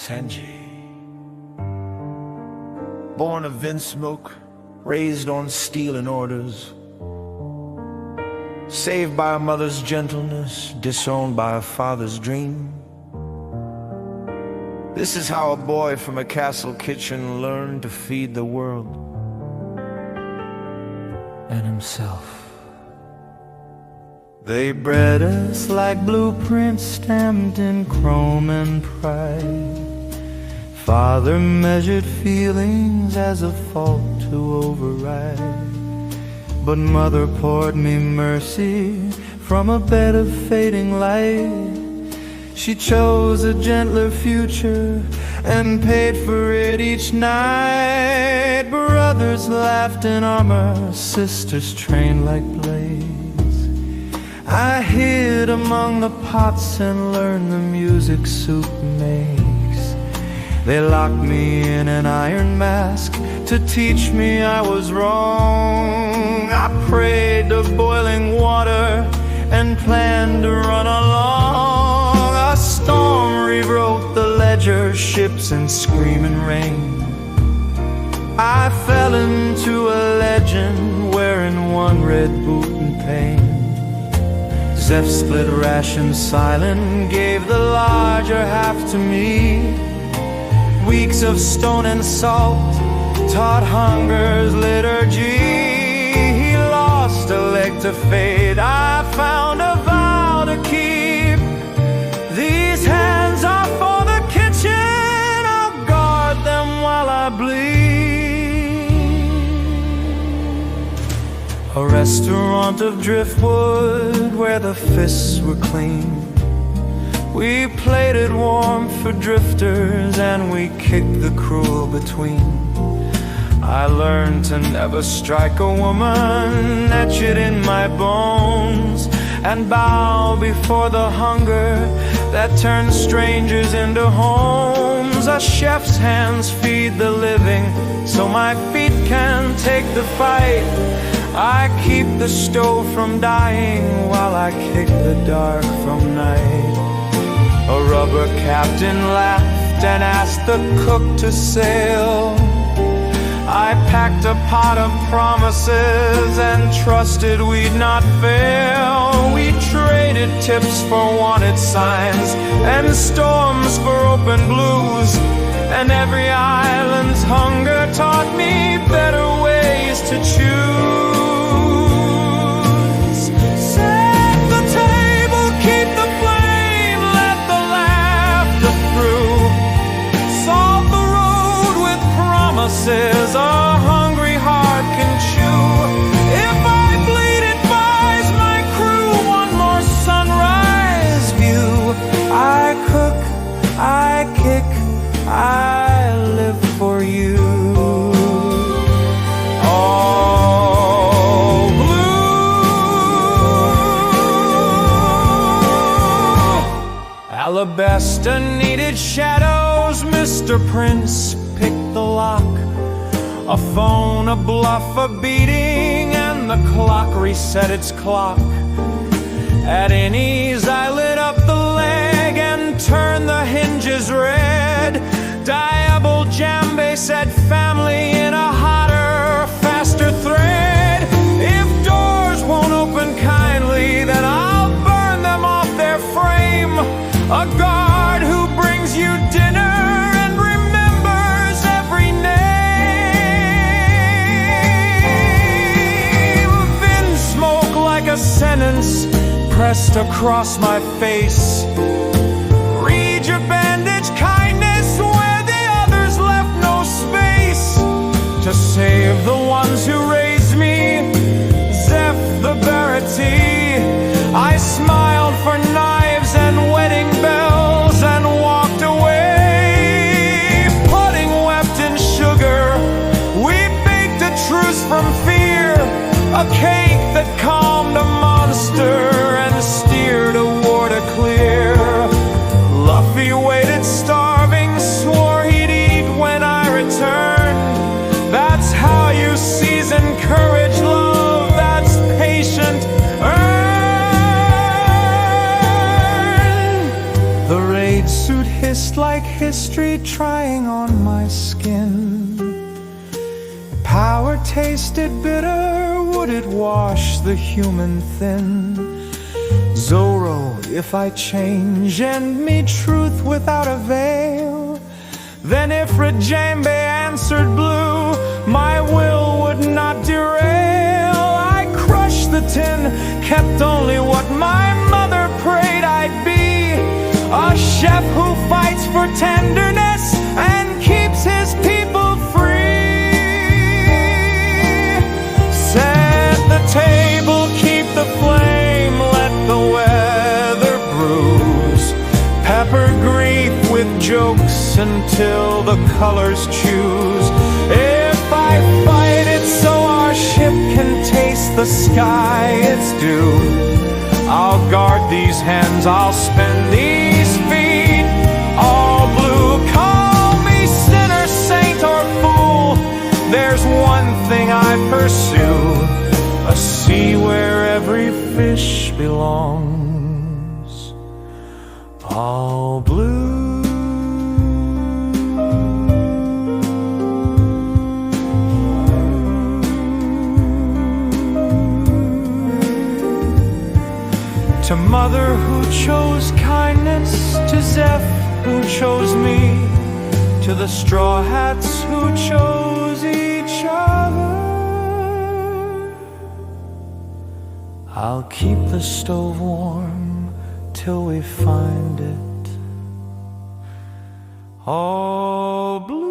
Sanji. Born of Vinsmoke, raised on steel and orders, saved by a mother's gentleness, disowned by a father's dream. This is how a boy from a castle kitchen learned to feed the world and himself. They bred us like blueprints stamped in chrome and pride. Father measured feelings as a fault to override, but mother poured me mercy from a bed of fading light. She chose a gentler future and paid for it each night. Brothers laughed in armor, sisters trained like blades. I hid among the pots and learned the music soup makes. They locked me in an iron mask to teach me I was wrong. I prayed to boiling water and planned to run along. A storm rewrote the ledger, ships and screaming rain. I fell into a legend wearing one red boot in pain. Zeff split rations silent, gave the larger half to me. Weeks of stone and salt taught hunger's liturgy. He lost a leg to fate, I found a vow to keep. These hands are for the kitchen, I'll guard them while I bleed. A restaurant of driftwood where the fists were clean. We plated warm for drifters and we kicked the cruel between. I learned to never strike a woman, etch it in my bones, and bow before the hunger that turns strangers into homes. A chef's hands feed the living, so my feet can take the fight. I keep the stove from dying while I kick the dark from night. A rubber captain laughed and asked the cook to sail. I packed a pot of promises and trusted we'd not fail. We traded tips for wanted signs and storms for open blues. And every island's hunger taught me better ways to choose. Set the table, keep the flame, let the laughter through. Salt the road with promises a hungry heart can chew. If I bleed, advise my crew one more sunrise view. I cook, I kick, I live for you. All blue. Alabaster needed shadows, Mr. Prince picked the lock. A phone, a bluff, a beating, and the clock reset its clock. At Enies I lit up the leg and turned the hinges red. Diable Jambe said family in a hotter, faster thread. If doors won't open kindly, then I'll burn them off their frame. A guard who brings you dinner and remembers every name. Vinsmoke like a sentence pressed across my face. Read your bandage, kindness, where the others left no space. To save the ones who raised me, Zeff Baratie. I smiled for knives and wedding bells and walked away. Pudding wept in sugar, we baked a truce from fear. A cake that calmed a monster and steered a war to clear. Luffy waited starving, swore he'd eat when I returned. That's how you season courage, love, that's patient earned. history trying on my skin. Power tasted bitter, would it wash the human thin? Zorro, if I change and meet truth without a veil, then Ifrit Jambe answered blue, my will would not derail. I crushed the tin, kept only what my mother prayed I'd be, a chef who fights for tenderness and keeps his people free. Set the table, keep the flame, let the weather bruise, pepper grief with jokes until the colors choose. If I fight it so our ship can taste the sky its due, I'll guard these hands, I'll spend these feet all blue. Call me sinner, saint, or fool, there's one thing I pursue, a sea where every fish belongs, all blue. To mother who chose kindness, to Zeff who chose me, to the straw hats who chose each other, I'll keep the stove warm till we find it all blue.